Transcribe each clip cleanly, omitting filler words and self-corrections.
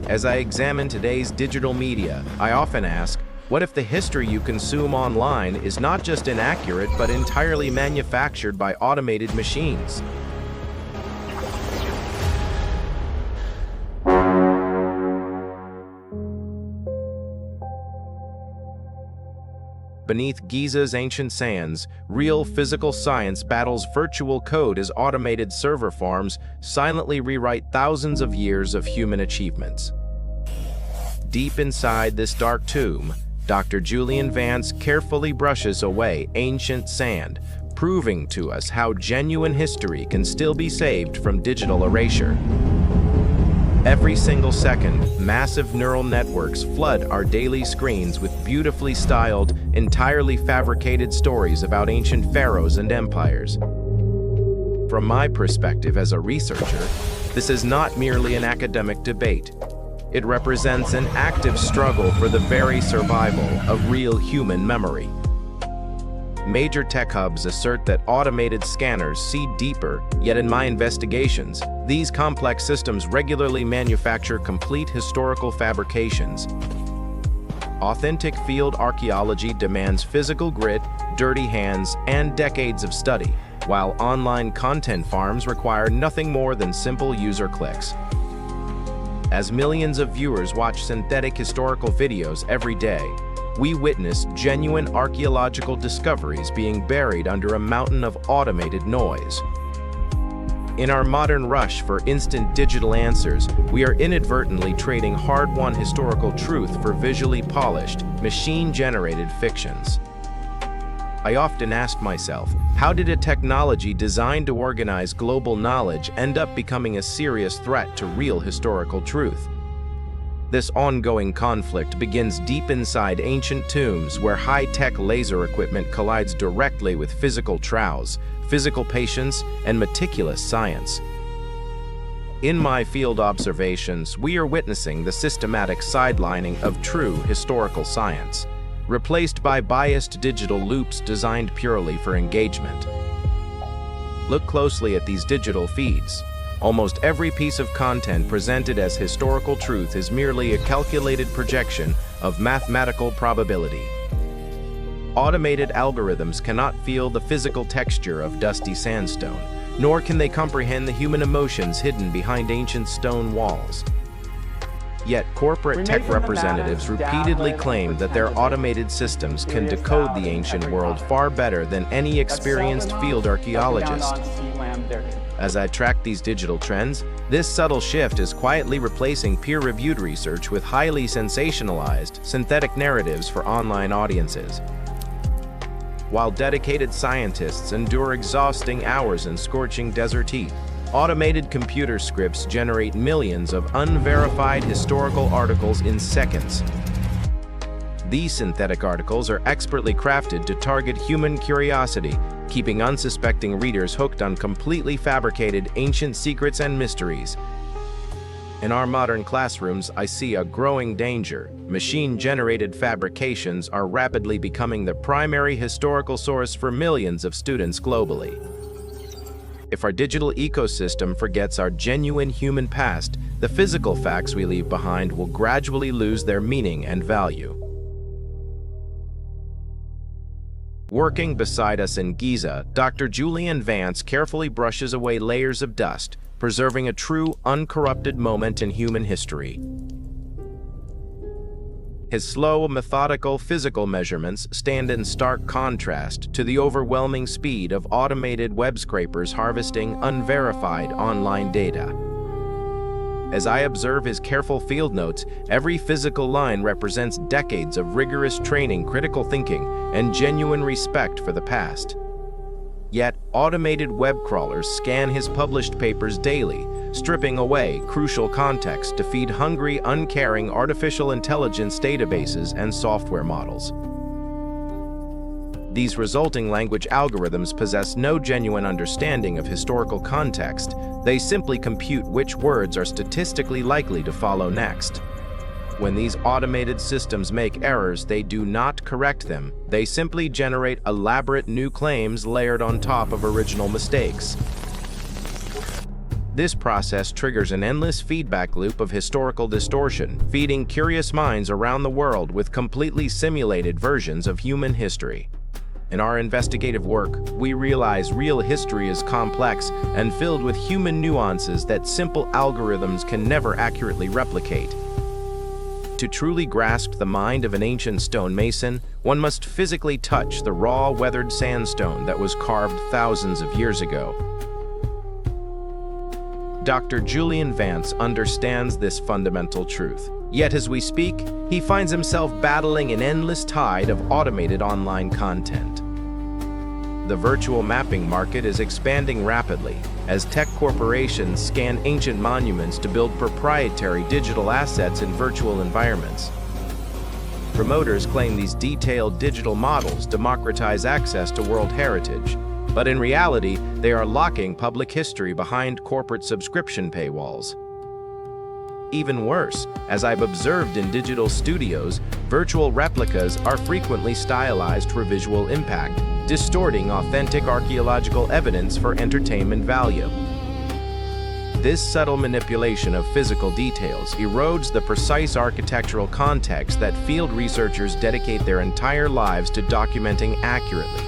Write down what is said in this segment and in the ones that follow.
As I examine today's digital media, I often ask, what if the history you consume online is not just inaccurate but entirely manufactured by automated machines? Beneath Giza's ancient sands, real physical science battles virtual code as automated server farms silently rewrite thousands of years of human achievements. Deep inside this dark tomb, Dr. Julian Vance carefully brushes away ancient sand, proving to us how genuine history can still be saved from digital erasure. Every single second, massive neural networks flood our daily screens with beautifully styled, entirely fabricated stories about ancient pharaohs and empires. From my perspective as a researcher, this is not merely an academic debate. It represents an active struggle for the very survival of real human memory. Major tech hubs assert that automated scanners see deeper, yet in my investigations, these complex systems regularly manufacture complete historical fabrications. Authentic field archaeology demands physical grit, dirty hands, and decades of study, while online content farms require nothing more than simple user clicks. As millions of viewers watch synthetic historical videos every day, we witness genuine archaeological discoveries being buried under a mountain of automated noise. In our modern rush for instant digital answers, we are inadvertently trading hard-won historical truth for visually polished, machine-generated fictions. I often ask myself, how did a technology designed to organize global knowledge end up becoming a serious threat to real historical truth? This ongoing conflict begins deep inside ancient tombs where high-tech laser equipment collides directly with physical trowels, physical patience, and meticulous science. In my field observations, we are witnessing the systematic sidelining of true historical science, replaced by biased digital loops designed purely for engagement. Look closely at these digital feeds. Almost every piece of content presented as historical truth is merely a calculated projection of mathematical probability. Automated algorithms cannot feel the physical texture of dusty sandstone, nor can they comprehend the human emotions hidden behind ancient stone walls. Yet corporate tech representatives repeatedly claim that their automated systems can decode the ancient world far better than any experienced field archaeologist. As I track these digital trends, this subtle shift is quietly replacing peer-reviewed research with highly sensationalized, synthetic narratives for online audiences. While dedicated scientists endure exhausting hours in scorching desert heat, automated computer scripts generate millions of unverified historical articles in seconds. These synthetic articles are expertly crafted to target human curiosity, keeping unsuspecting readers hooked on completely fabricated ancient secrets and mysteries. In our modern classrooms, I see a growing danger. Machine-generated fabrications are rapidly becoming the primary historical source for millions of students globally. If our digital ecosystem forgets our genuine human past, the physical facts we leave behind will gradually lose their meaning and value. Working beside us in Giza, Dr. Julian Vance carefully brushes away layers of dust, preserving a true, uncorrupted moment in human history. His slow, methodical physical measurements stand in stark contrast to the overwhelming speed of automated web scrapers harvesting unverified online data. As I observe his careful field notes, every physical line represents decades of rigorous training, critical thinking, and genuine respect for the past. Yet, automated web crawlers scan his published papers daily, stripping away crucial context to feed hungry, uncaring artificial intelligence databases and software models. These resulting language algorithms possess no genuine understanding of historical context. They simply compute which words are statistically likely to follow next. When these automated systems make errors, they do not correct them. They simply generate elaborate new claims layered on top of original mistakes. This process triggers an endless feedback loop of historical distortion, feeding curious minds around the world with completely simulated versions of human history. In our investigative work, we realize real history is complex and filled with human nuances that simple algorithms can never accurately replicate. To truly grasp the mind of an ancient stonemason, one must physically touch the raw, weathered sandstone that was carved thousands of years ago. Dr. Julian Vance understands this fundamental truth. Yet as we speak, he finds himself battling an endless tide of automated online content. The virtual mapping market is expanding rapidly as tech corporations scan ancient monuments to build proprietary digital assets in virtual environments. Promoters claim these detailed digital models democratize access to world heritage, but in reality, they are locking public history behind corporate subscription paywalls. Even worse, as I've observed in digital studios, virtual replicas are frequently stylized for visual impact, distorting authentic archaeological evidence for entertainment value. This subtle manipulation of physical details erodes the precise architectural context that field researchers dedicate their entire lives to documenting accurately.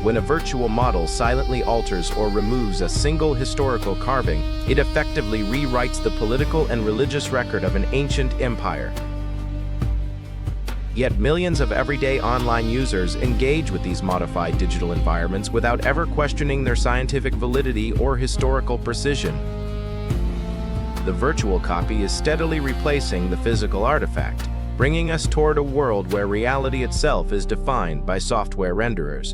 When a virtual model silently alters or removes a single historical carving, it effectively rewrites the political and religious record of an ancient empire. Yet millions of everyday online users engage with these modified digital environments without ever questioning their scientific validity or historical precision. The virtual copy is steadily replacing the physical artifact, bringing us toward a world where reality itself is defined by software renderers.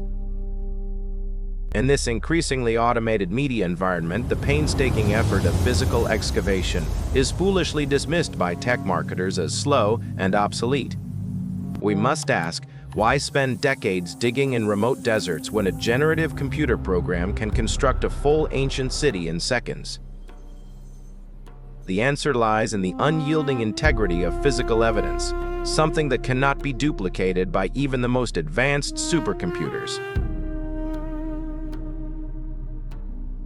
In this increasingly automated media environment, the painstaking effort of physical excavation is foolishly dismissed by tech marketers as slow and obsolete. We must ask, why spend decades digging in remote deserts when a generative computer program can construct a full ancient city in seconds? The answer lies in the unyielding integrity of physical evidence, something that cannot be duplicated by even the most advanced supercomputers.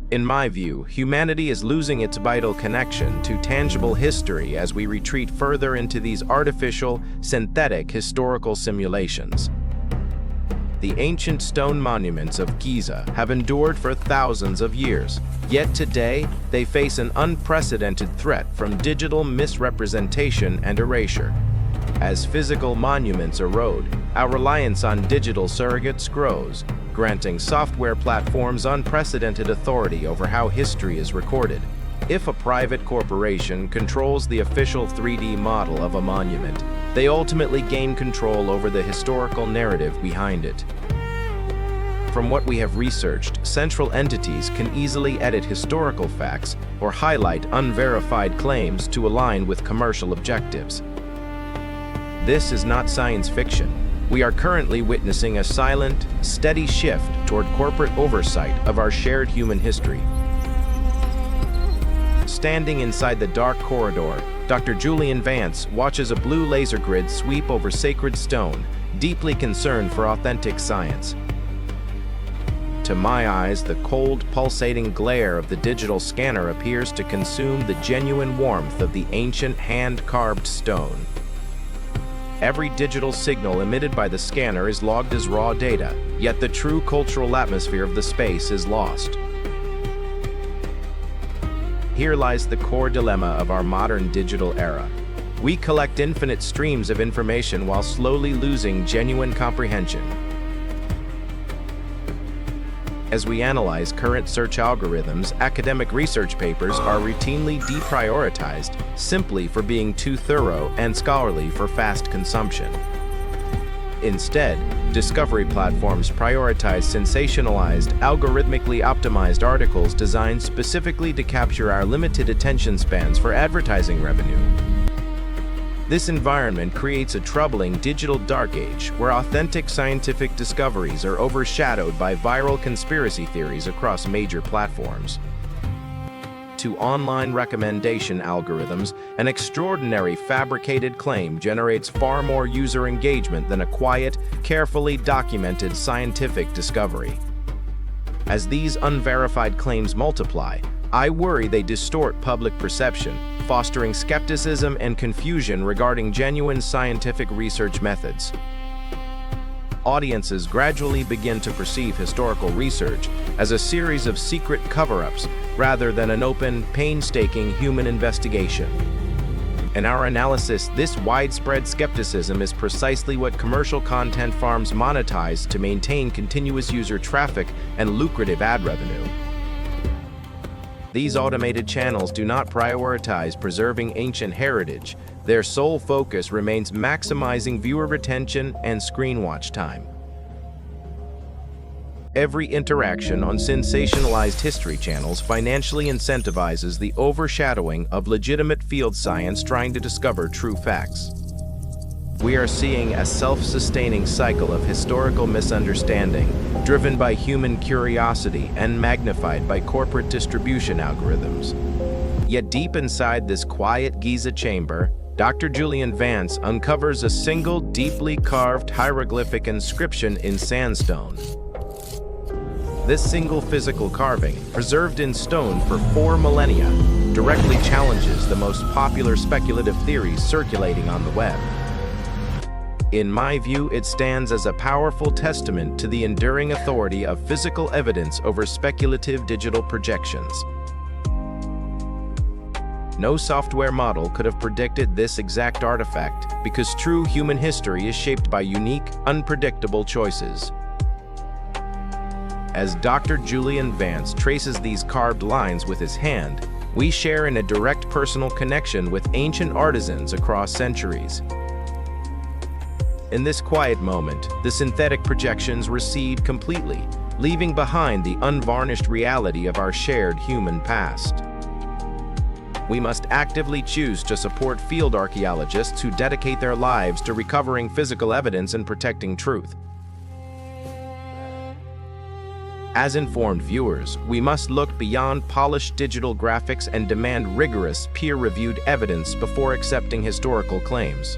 In my view, humanity is losing its vital connection to tangible history as we retreat further into these artificial, synthetic historical simulations. The ancient stone monuments of Giza have endured for thousands of years, yet today they face an unprecedented threat from digital misrepresentation and erasure. As physical monuments erode, our reliance on digital surrogates grows, granting software platforms unprecedented authority over how history is recorded. If a private corporation controls the official 3D model of a monument, they ultimately gain control over the historical narrative behind it. From what we have researched, central entities can easily edit historical facts or highlight unverified claims to align with commercial objectives. This is not science fiction. We are currently witnessing a silent, steady shift toward corporate oversight of our shared human history. Standing inside the dark corridor, Dr. Julian Vance watches a blue laser grid sweep over sacred stone, deeply concerned for authentic science. To my eyes, the cold, pulsating glare of the digital scanner appears to consume the genuine warmth of the ancient hand-carved stone. Every digital signal emitted by the scanner is logged as raw data, yet the true cultural atmosphere of the space is lost. Here lies the core dilemma of our modern digital era. We collect infinite streams of information while slowly losing genuine comprehension. As we analyze current search algorithms, academic research papers are routinely deprioritized simply for being too thorough and scholarly for fast consumption. Instead, discovery platforms prioritize sensationalized, algorithmically optimized articles designed specifically to capture our limited attention spans for advertising revenue. This environment creates a troubling digital dark age where authentic scientific discoveries are overshadowed by viral conspiracy theories across major platforms. To online recommendation algorithms, an extraordinary fabricated claim generates far more user engagement than a quiet, carefully documented scientific discovery. As these unverified claims multiply, I worry they distort public perception, fostering skepticism and confusion regarding genuine scientific research methods. Audiences gradually begin to perceive historical research as a series of secret cover-ups rather than an open, painstaking human investigation. In our analysis, this widespread skepticism is precisely what commercial content farms monetize to maintain continuous user traffic and lucrative ad revenue. These automated channels do not prioritize preserving ancient heritage. Their sole focus remains maximizing viewer retention and screen watch time. Every interaction on sensationalized history channels financially incentivizes the overshadowing of legitimate field science trying to discover true facts. We are seeing a self-sustaining cycle of historical misunderstanding, driven by human curiosity and magnified by corporate distribution algorithms. Yet deep inside this quiet Giza chamber, Dr. Julian Vance uncovers a single deeply carved hieroglyphic inscription in sandstone. This single physical carving, preserved in stone for 4 millennia, directly challenges the most popular speculative theories circulating on the web. In my view, it stands as a powerful testament to the enduring authority of physical evidence over speculative digital projections. No software model could have predicted this exact artifact because true human history is shaped by unique, unpredictable choices. As Dr. Julian Vance traces these carved lines with his hand, we share in a direct personal connection with ancient artisans across centuries. In this quiet moment, the synthetic projections recede completely, leaving behind the unvarnished reality of our shared human past. We must actively choose to support field archaeologists who dedicate their lives to recovering physical evidence and protecting truth. As informed viewers, we must look beyond polished digital graphics and demand rigorous, peer-reviewed evidence before accepting historical claims.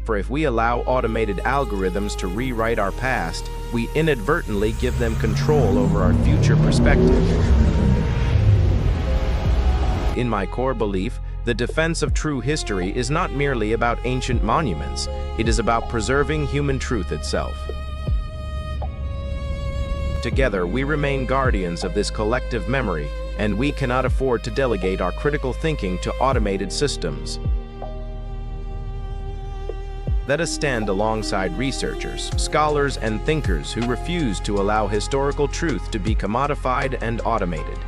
For if we allow automated algorithms to rewrite our past, we inadvertently give them control over our future perspective. In my core belief, the defense of true history is not merely about ancient monuments, it is about preserving human truth itself. Together, we remain guardians of this collective memory, and we cannot afford to delegate our critical thinking to automated systems. Let us stand alongside researchers, scholars, and thinkers who refuse to allow historical truth to be commodified and automated.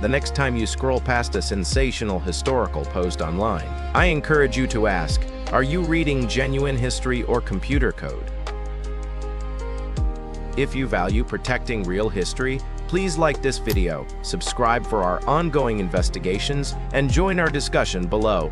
The next time you scroll past a sensational historical post online, I encourage you to ask, are you reading genuine history or computer code? If you value protecting real history, please like this video, subscribe for our ongoing investigations, and join our discussion below.